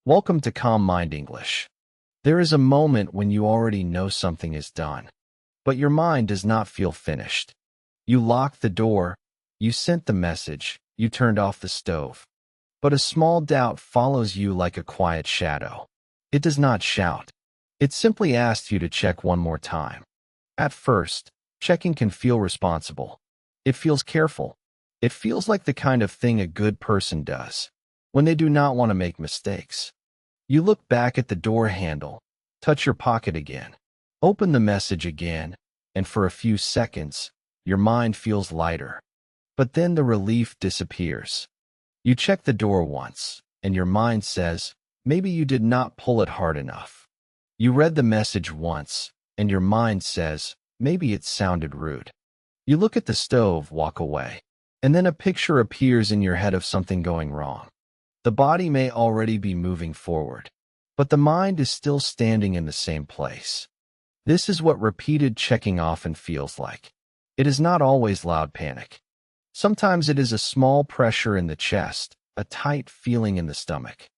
Welcome to Calm Mind English. There is a moment when you already know something is done, but your mind does not feel finished. You locked the door, you sent the message, you turned off the stove. But a small doubt follows you like a quiet shadow. It does not shout. It simply asks you to check one more time. At first, checking can feel responsible. It feels careful. It feels like the kind of thing a good person does when they do not want to make mistakes. You look back at the door handle, touch your pocket again, open the message again, and for a few seconds, your mind feels lighter. But then the relief disappears. You check the door once, and your mind says, maybe you did not pull it hard enough. You read the message once, and your mind says, maybe it sounded rude. You look at the stove, walk away, and then a picture appears in your head of something going wrong. The body may already be moving forward, but the mind is still standing in the same place. This is what repeated checking often feels like. It is not always loud panic. Sometimes it is a small pressure in the chest, a tight feeling in the stomach,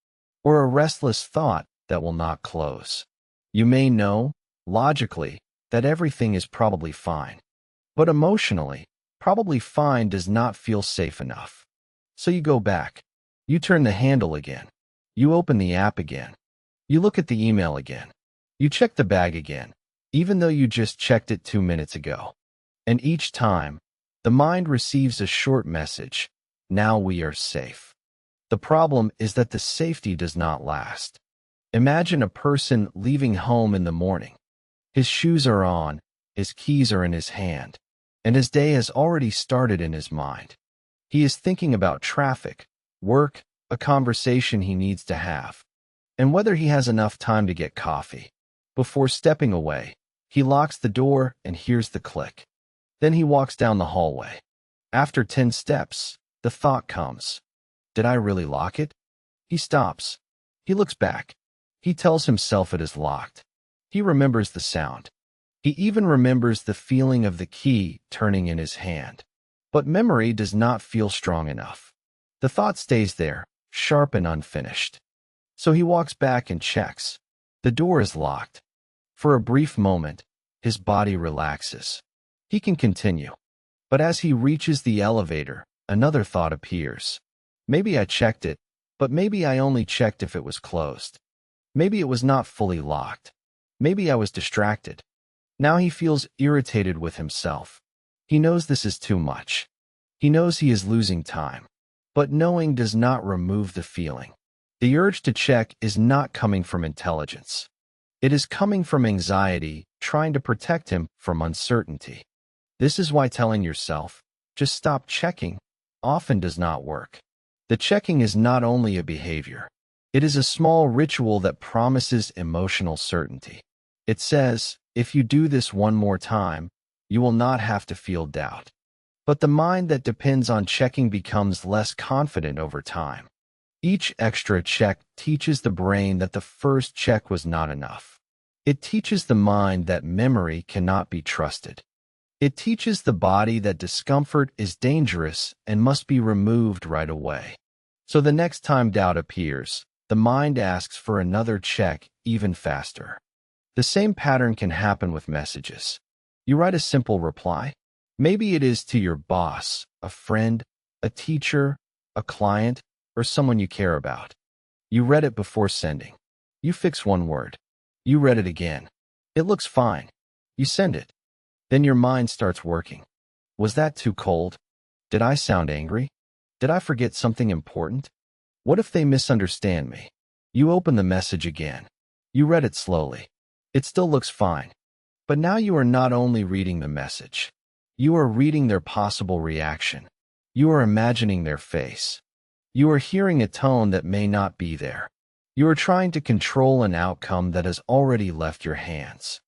or a restless thought that will not close. You may know, logically, that everything is probably fine, but emotionally, probably fine does not feel safe enough. So you go back. You turn the handle again. You open the app again. You look at the email again. You check the bag again, even though you just checked it 2 minutes ago. And each time, the mind receives a short message. Now we are safe. The problem is that the safety does not last. Imagine a person leaving home in the morning. His shoes are on, his keys are in his hand, and his day has already started in his mind. He is thinking about traffic, work, a conversation he needs to have, and whether he has enough time to get coffee. Before stepping away, he locks the door and hears the click. Then he walks down the hallway. After 10 steps, the thought comes, did I really lock it? He stops. He looks back. He tells himself it is locked. He remembers the sound. He even remembers the feeling of the key turning in his hand. But memory does not feel strong enough. The thought stays there, sharp and unfinished. So he walks back and checks. The door is locked. For a brief moment, his body relaxes. He can continue. But as he reaches the elevator, another thought appears. Maybe I checked it, but maybe I only checked if it was closed. Maybe it was not fully locked. Maybe I was distracted. Now he feels irritated with himself. He knows this is too much. He knows he is losing time. But knowing does not remove the feeling. The urge to check is not coming from intelligence. It is coming from anxiety, trying to protect him from uncertainty. This is why telling yourself, just stop checking, often does not work. The checking is not only a behavior. It is a small ritual that promises emotional certainty. It says, if you do this one more time, you will not have to feel doubt. But the mind that depends on checking becomes less confident over time. Each extra check teaches the brain that the first check was not enough. It teaches the mind that memory cannot be trusted. It teaches the body that discomfort is dangerous and must be removed right away. So the next time doubt appears, the mind asks for another check even faster. The same pattern can happen with messages. You write a simple reply. Maybe it is to your boss, a friend, a teacher, a client, or someone you care about. You read it before sending. You fix one word. You read it again. It looks fine. You send it. Then your mind starts working. Was that too cold? Did I sound angry? Did I forget something important? What if they misunderstand me? You open the message again. You read it slowly. It still looks fine. But now you are not only reading the message. You are reading their possible reaction. You are imagining their face. You are hearing a tone that may not be there. You are trying to control an outcome that has already left your hands.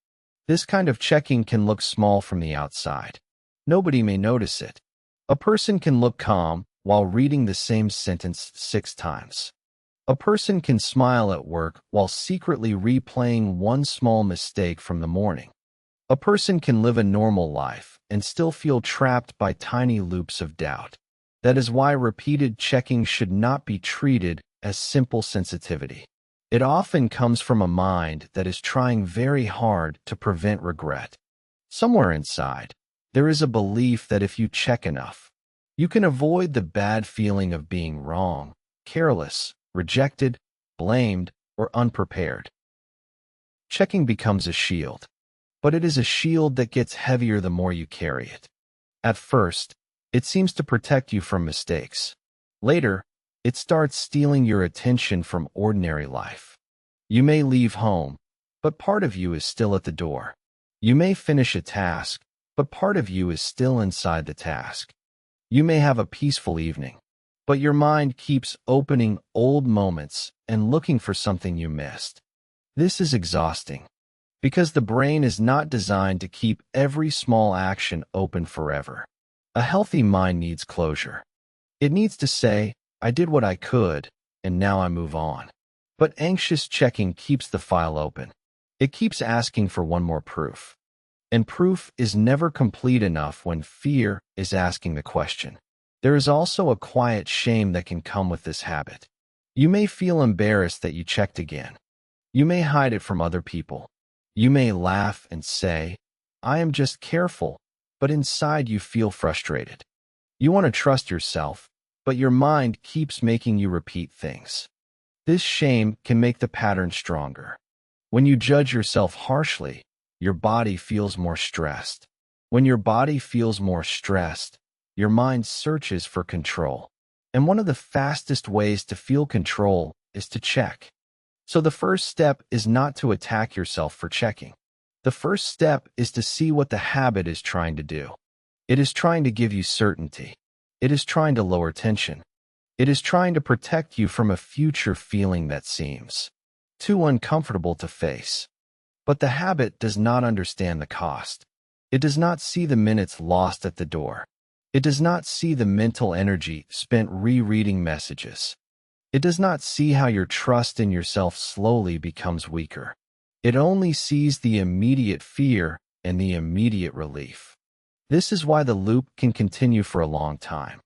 This kind of checking can look small from the outside. Nobody may notice it. A person can look calm while reading the same sentence 6 times. A person can smile at work while secretly replaying one small mistake from the morning. A person can live a normal life and still feel trapped by tiny loops of doubt. That is why repeated checking should not be treated as simple sensitivity. It often comes from a mind that is trying very hard to prevent regret. Somewhere inside, there is a belief that if you check enough, you can avoid the bad feeling of being wrong, careless, rejected, blamed, or unprepared. Checking becomes a shield, but it is a shield that gets heavier the more you carry it. At first, it seems to protect you from mistakes. Later, it starts stealing your attention from ordinary life. You may leave home, but part of you is still at the door. You may finish a task, but part of you is still inside the task. You may have a peaceful evening, but your mind keeps opening old moments and looking for something you missed. This is exhausting, because the brain is not designed to keep every small action open forever. A healthy mind needs closure. It needs to say, I did what I could, and now I move on. But anxious checking keeps the file open. It keeps asking for one more proof. And proof is never complete enough when fear is asking the question. There is also a quiet shame that can come with this habit. You may feel embarrassed that you checked again. You may hide it from other people. You may laugh and say, I am just careful, but inside you feel frustrated. You want to trust yourself, but your mind keeps making you repeat things. This shame can make the pattern stronger. When you judge yourself harshly, your body feels more stressed. When your body feels more stressed, your mind searches for control. And one of the fastest ways to feel control is to check. So the first step is not to attack yourself for checking. The first step is to see what the habit is trying to do. It is trying to give you certainty. It is trying to lower tension. It is trying to protect you from a future feeling that seems too uncomfortable to face. But the habit does not understand the cost. It does not see the minutes lost at the door. It does not see the mental energy spent rereading messages. It does not see how your trust in yourself slowly becomes weaker. It only sees the immediate fear and the immediate relief. This is why the loop can continue for a long time.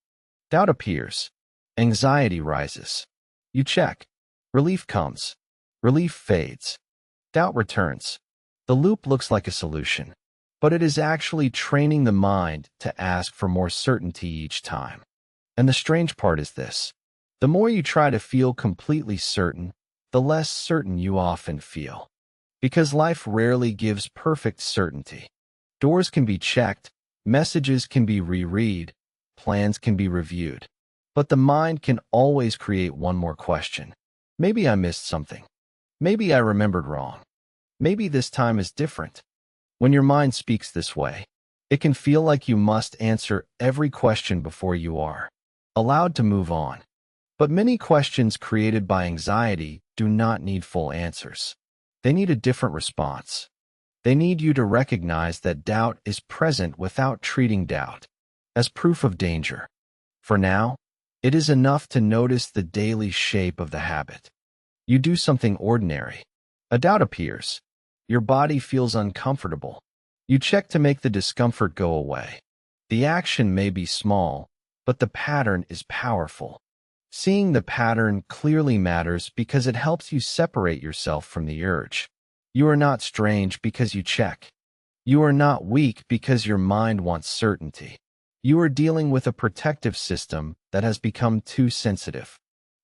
Doubt appears. Anxiety rises. You check. Relief comes. Relief fades. Doubt returns. The loop looks like a solution, but it is actually training the mind to ask for more certainty each time. And the strange part is this. The more you try to feel completely certain, the less certain you often feel. Because life rarely gives perfect certainty. Doors can be checked, messages can be reread, plans can be reviewed. But the mind can always create one more question. Maybe I missed something. Maybe I remembered wrong. Maybe this time is different. When your mind speaks this way, it can feel like you must answer every question before you are allowed to move on. But many questions created by anxiety do not need full answers. They need a different response. They need you to recognize that doubt is present without treating doubt as proof of danger. For now, it is enough to notice the daily shape of the habit. You do something ordinary. A doubt appears. Your body feels uncomfortable. You check to make the discomfort go away. The action may be small, but the pattern is powerful. Seeing the pattern clearly matters because it helps you separate yourself from the urge. You are not strange because you check. You are not weak because your mind wants certainty. You are dealing with a protective system that has become too sensitive.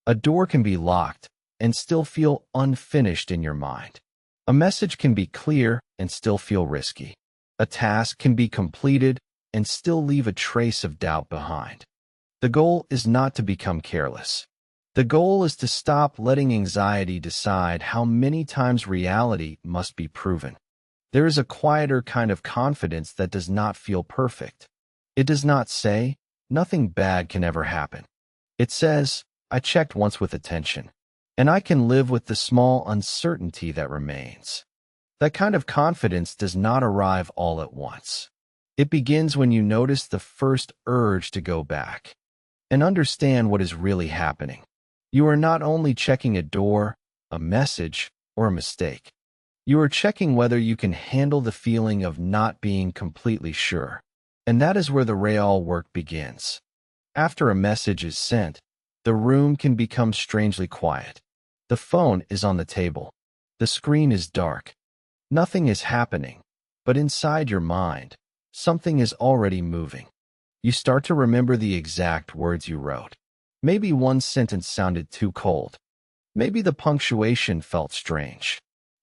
A door can be locked and still feel unfinished in your mind. A message can be clear and still feel risky. A task can be completed and still leave a trace of doubt behind. The goal is not to become careless. The goal is to stop letting anxiety decide how many times reality must be proven. There is a quieter kind of confidence that does not feel perfect. It does not say, nothing bad can ever happen. It says, I checked once with attention, and I can live with the small uncertainty that remains. That kind of confidence does not arrive all at once. It begins when you notice the first urge to go back and understand what is really happening. You are not only checking a door, a message, or a mistake. You are checking whether you can handle the feeling of not being completely sure. And that is where the real work begins. After a message is sent, the room can become strangely quiet. The phone is on the table. The screen is dark. Nothing is happening, but inside your mind, something is already moving. You start to remember the exact words you wrote. Maybe one sentence sounded too cold. Maybe the punctuation felt strange.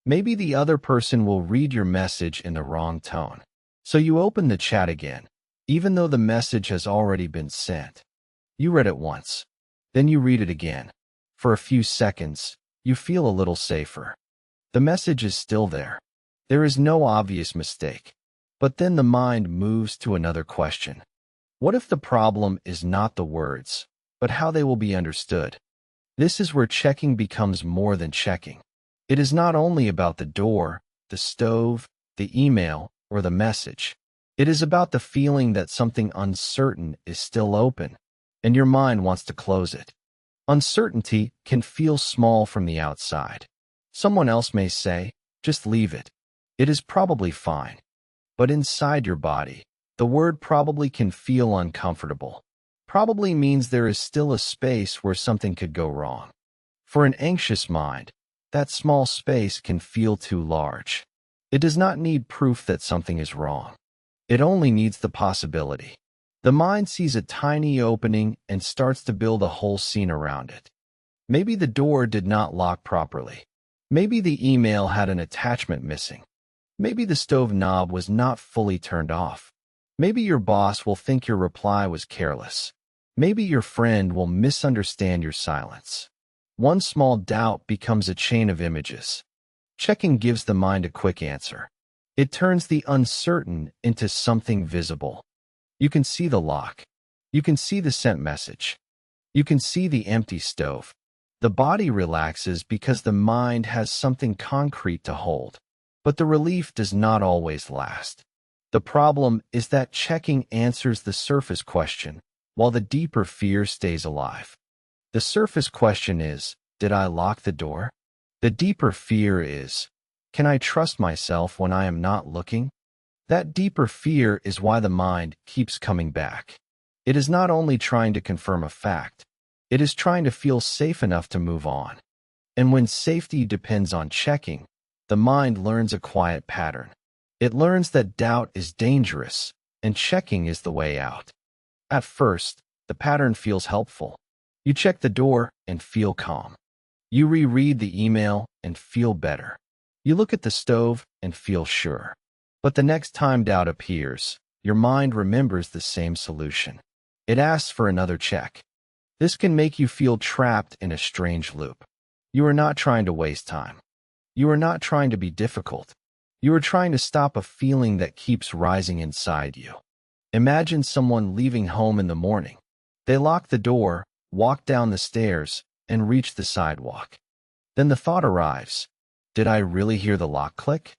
Maybe the other person will read your message in the wrong tone. So you open the chat again, even though the message has already been sent. You read it once. Then you read it again. For a few seconds, you feel a little safer. The message is still there. There is no obvious mistake. But then the mind moves to another question. What if the problem is not the words, but how they will be understood? This is where checking becomes more than checking. It is not only about the door, the stove, the email, or the message. It is about the feeling that something uncertain is still open, and your mind wants to close it. Uncertainty can feel small from the outside. Someone else may say, just leave it. It is probably fine. But inside your body, the word probably can feel uncomfortable. Probably means there is still a space where something could go wrong. For an anxious mind, that small space can feel too large. It does not need proof that something is wrong. It only needs the possibility. The mind sees a tiny opening and starts to build a whole scene around it. Maybe the door did not lock properly. Maybe the email had an attachment missing. Maybe the stove knob was not fully turned off. Maybe your boss will think your reply was careless. Maybe your friend will misunderstand your silence. One small doubt becomes a chain of images. Checking gives the mind a quick answer. It turns the uncertain into something visible. You can see the lock. You can see the sent message. You can see the empty stove. The body relaxes because the mind has something concrete to hold. But the relief does not always last. The problem is that checking answers the surface question, while the deeper fear stays alive. The surface question is, did I lock the door? The deeper fear is, can I trust myself when I am not looking? That deeper fear is why the mind keeps coming back. It is not only trying to confirm a fact, it is trying to feel safe enough to move on. And when safety depends on checking, the mind learns a quiet pattern. It learns that doubt is dangerous, and checking is the way out. At first, the pattern feels helpful. You check the door and feel calm. You reread the email and feel better. You look at the stove and feel sure. But the next time doubt appears, your mind remembers the same solution. It asks for another check. This can make you feel trapped in a strange loop. You are not trying to waste time. You are not trying to be difficult. You are trying to stop a feeling that keeps rising inside you. Imagine someone leaving home in the morning. They lock the door, walk down the stairs, and reach the sidewalk. Then the thought arrives, did I really hear the lock click?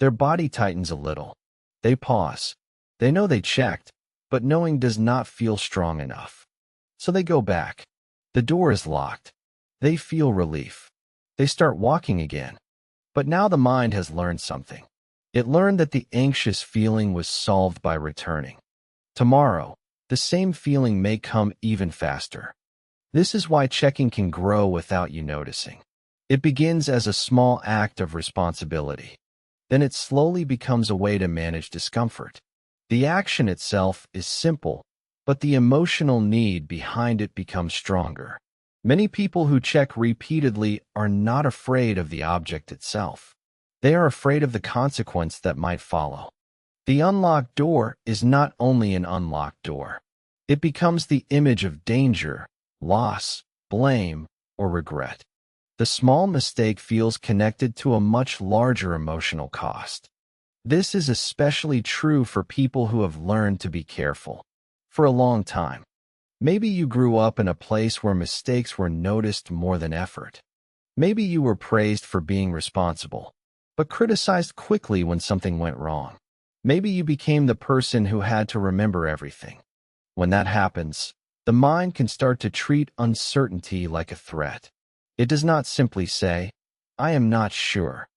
Their body tightens a little. They pause. They know they checked, but knowing does not feel strong enough. So they go back. The door is locked. They feel relief. They start walking again. But now the mind has learned something. It learned that the anxious feeling was solved by returning. Tomorrow, the same feeling may come even faster. This is why checking can grow without you noticing. It begins as a small act of responsibility. Then it slowly becomes a way to manage discomfort. The action itself is simple, but the emotional need behind it becomes stronger. Many people who check repeatedly are not afraid of the object itself. They are afraid of the consequence that might follow. The unlocked door is not only an unlocked door. It becomes the image of danger, loss, blame, or regret. The small mistake feels connected to a much larger emotional cost. This is especially true for people who have learned to be careful for a long time. Maybe you grew up in a place where mistakes were noticed more than effort. Maybe you were praised for being responsible, but criticized quickly when something went wrong. Maybe you became the person who had to remember everything. When that happens, the mind can start to treat uncertainty like a threat. It does not simply say, I am not sure.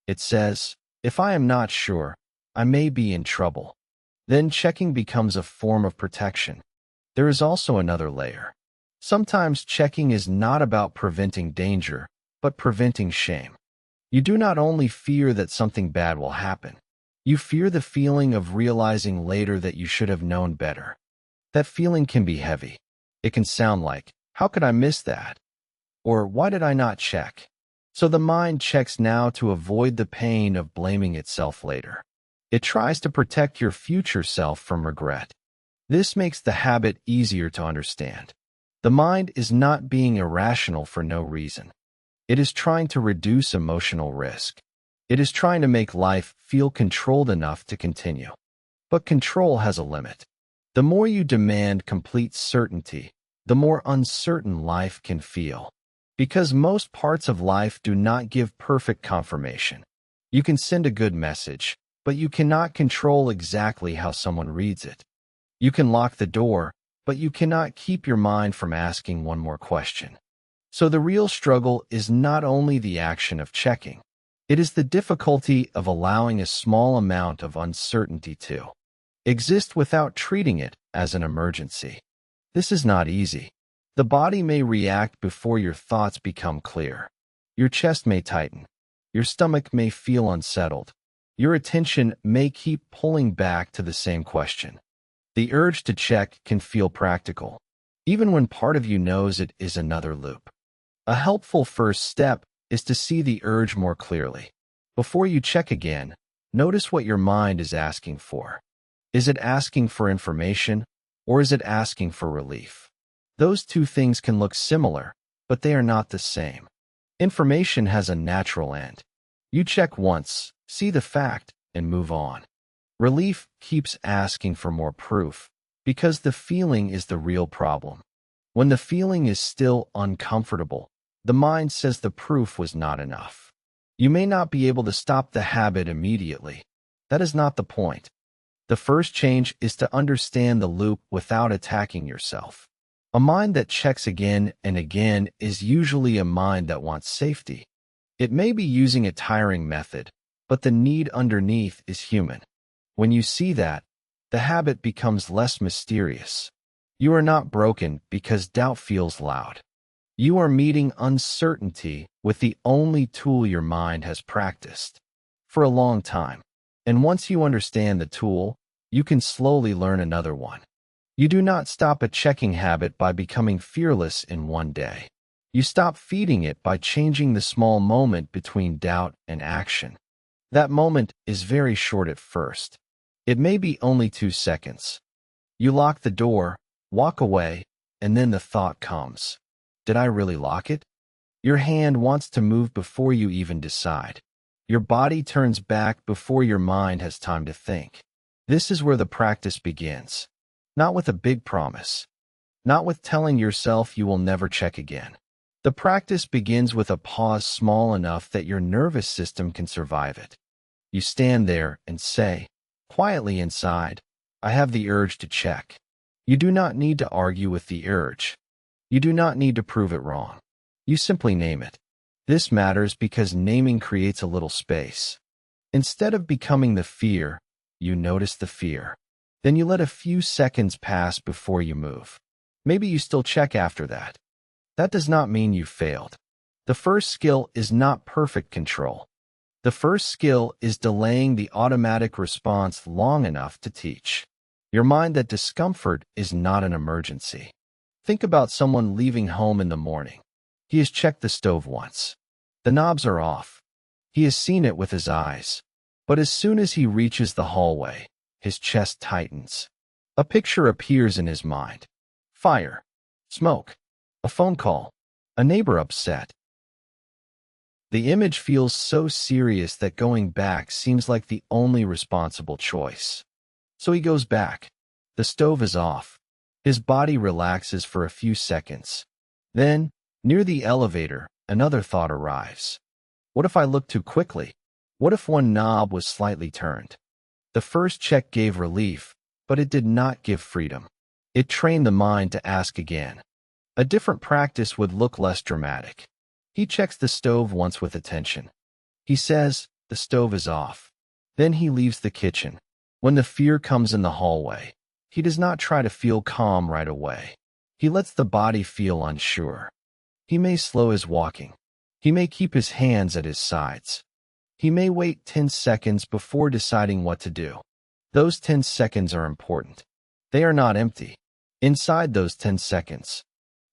It says, if I am not sure, I may be in trouble. Then checking becomes a form of protection. There is also another layer. Sometimes checking is not about preventing danger, but preventing shame. You do not only fear that something bad will happen, you fear the feeling of realizing later that you should have known better. That feeling can be heavy. It can sound like, how could I miss that? Or why did I not check? So the mind checks now to avoid the pain of blaming itself later. It tries to protect your future self from regret. This makes the habit easier to understand. The mind is not being irrational for no reason. It is trying to reduce emotional risk. It is trying to make life feel controlled enough to continue. But control has a limit. The more you demand complete certainty, the more uncertain life can feel. Because most parts of life do not give perfect confirmation. You can send a good message, but you cannot control exactly how someone reads it. You can lock the door, but you cannot keep your mind from asking one more question. So the real struggle is not only the action of checking. It is the difficulty of allowing a small amount of uncertainty to exist without treating it as an emergency. This is not easy. The body may react before your thoughts become clear. Your chest may tighten. Your stomach may feel unsettled. Your attention may keep pulling back to the same question. The urge to check can feel practical, even when part of you knows it is another loop. A helpful first step is to see the urge more clearly. Before you check again, notice what your mind is asking for. Is it asking for information, or is it asking for relief? Those two things can look similar, but they are not the same. Information has a natural end. You check once, see the fact, and move on. Relief keeps asking for more proof, because the feeling is the real problem. When the feeling is still uncomfortable, the mind says the proof was not enough. You may not be able to stop the habit immediately. That is not the point. The first change is to understand the loop without attacking yourself. A mind that checks again and again is usually a mind that wants safety. It may be using a tiring method, but the need underneath is human. When you see that, the habit becomes less mysterious. You are not broken because doubt feels loud. You are meeting uncertainty with the only tool your mind has practiced for a long time. And once you understand the tool, you can slowly learn another one. You do not stop a checking habit by becoming fearless in one day. You stop feeding it by changing the small moment between doubt and action. That moment is very short at first. It may be only 2 seconds. You lock the door, walk away, and then the thought comes. Did I really lock it? Your hand wants to move before you even decide. Your body turns back before your mind has time to think. This is where the practice begins. Not with a big promise. Not with telling yourself you will never check again. The practice begins with a pause small enough that your nervous system can survive it. You stand there and say, quietly inside, I have the urge to check. You do not need to argue with the urge. You do not need to prove it wrong. You simply name it. This matters because naming creates a little space. Instead of becoming the fear, you notice the fear. Then you let a few seconds pass before you move. Maybe you still check after that. That does not mean you failed. The first skill is not perfect control. The first skill is delaying the automatic response long enough to teach your mind that discomfort is not an emergency. Think about someone leaving home in the morning. He has checked the stove once. The knobs are off. He has seen it with his eyes. But as soon as he reaches the hallway, his chest tightens. A picture appears in his mind. Fire. Smoke. A phone call. A neighbor upset. The image feels so serious that going back seems like the only responsible choice. So he goes back. The stove is off. His body relaxes for a few seconds. Then, near the elevator, another thought arrives. What if I looked too quickly? What if one knob was slightly turned? The first check gave relief, but it did not give freedom. It trained the mind to ask again. A different practice would look less dramatic. He checks the stove once with attention. He says, the stove is off. Then he leaves the kitchen. When the fear comes in the hallway, he does not try to feel calm right away. He lets the body feel unsure. He may slow his walking. He may keep his hands at his sides. He may wait 10 seconds before deciding what to do. Those 10 seconds are important. They are not empty. Inside those 10 seconds,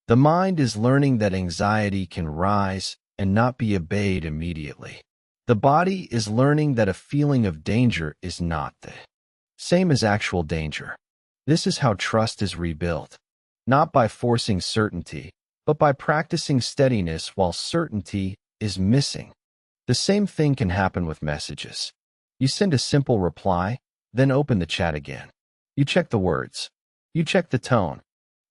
the mind is learning that anxiety can rise and not be obeyed immediately. The body is learning that a feeling of danger is not the same as actual danger. This is how trust is rebuilt, not by forcing certainty, but by practicing steadiness while certainty is missing. The same thing can happen with messages. You send a simple reply, then open the chat again. You check the words. You check the tone.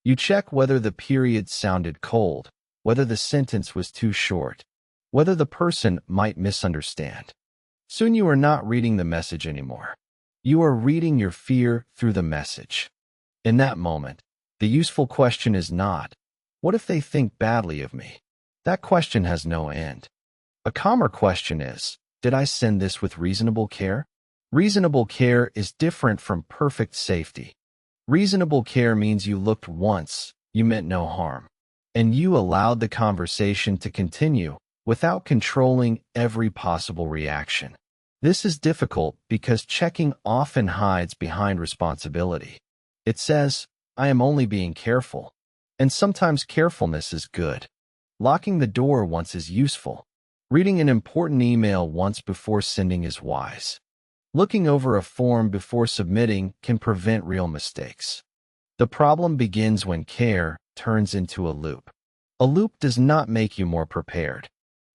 You check whether the period sounded cold, whether the sentence was too short, whether the person might misunderstand. Soon you are not reading the message anymore. You are reading your fear through the message. In that moment, the useful question is not, what if they think badly of me? That question has no end. A calmer question is, did I send this with reasonable care? Reasonable care is different from perfect safety. Reasonable care means you looked once, you meant no harm, and you allowed the conversation to continue without controlling every possible reaction. This is difficult because checking often hides behind responsibility. It says, I am only being careful, and sometimes carefulness is good. Locking the door once is useful. Reading an important email once before sending is wise. Looking over a form before submitting can prevent real mistakes. The problem begins when care turns into a loop. A loop does not make you more prepared.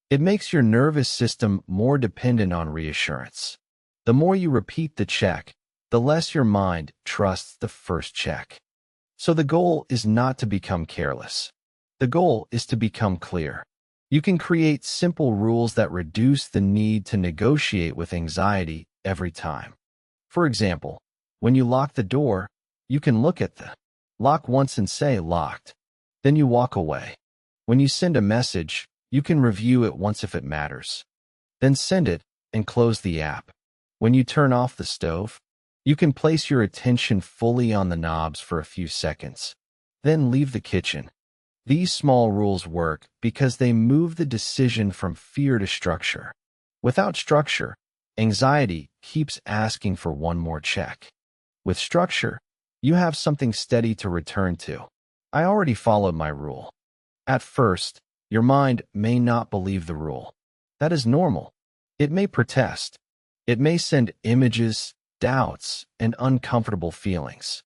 It makes your nervous system more dependent on reassurance. The more you repeat the check, the less your mind trusts the first check. So the goal is not to become careless. The goal is to become clear. You can create simple rules that reduce the need to negotiate with anxiety every time. For example, when you lock the door, you can look at the lock once and say locked. Then you walk away. When you send a message, you can review it once if it matters. Then send it and close the app. When you turn off the stove, you can place your attention fully on the knobs for a few seconds. Then leave the kitchen. These small rules work because they move the decision from fear to structure. Without structure, anxiety keeps asking for one more check. With structure, you have something steady to return to. I already followed my rule. At first, your mind may not believe the rule. That is normal. It may protest. It may send images, doubts, and uncomfortable feelings.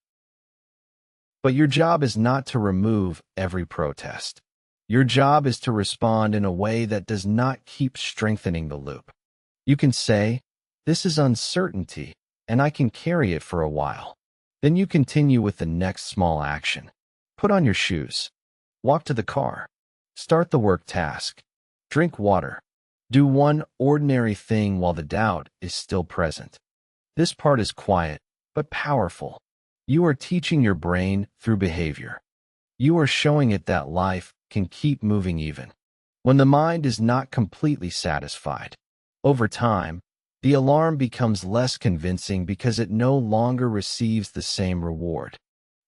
But your job is not to remove every protest. Your job is to respond in a way that does not keep strengthening the loop. You can say, this is uncertainty, and I can carry it for a while. Then you continue with the next small action. Put on your shoes. Walk to the car. Start the work task. Drink water. Do one ordinary thing while the doubt is still present. This part is quiet, but powerful. You are teaching your brain through behavior. You are showing it that life can keep moving even when the mind is not completely satisfied. Over time, the alarm becomes less convincing because it no longer receives the same reward.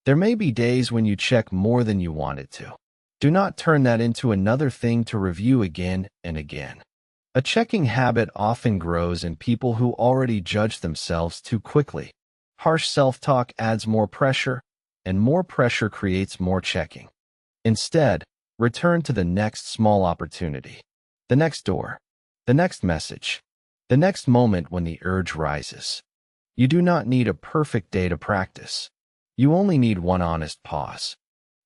There may be days when you check more than you wanted to. Do not turn that into another thing to review again and again. A checking habit often grows in people who already judge themselves too quickly. Harsh self-talk adds more pressure, and more pressure creates more checking. Instead, return to the next small opportunity, the next door, the next message, the next moment when the urge rises. You do not need a perfect day to practice. You only need one honest pause.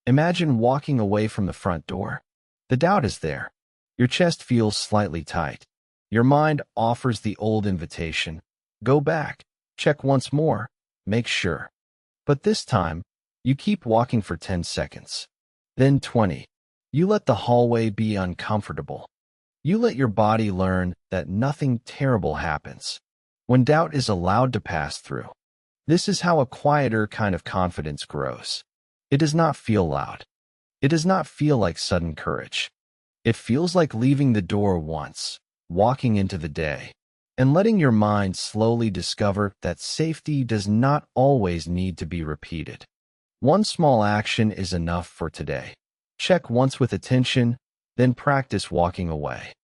Imagine walking away from the front door. The doubt is there. Your chest feels slightly tight. Your mind offers the old invitation. Go back. Check once more. Make sure. But this time, you keep walking for 10 seconds. Then 20. You let the hallway be uncomfortable. You let your body learn that nothing terrible happens when doubt is allowed to pass through. This is how a quieter kind of confidence grows. It does not feel loud. It does not feel like sudden courage. It feels like leaving the door once, walking into the day, and letting your mind slowly discover that safety does not always need to be repeated. One small action is enough for today. Check once with attention, Then practice walking away.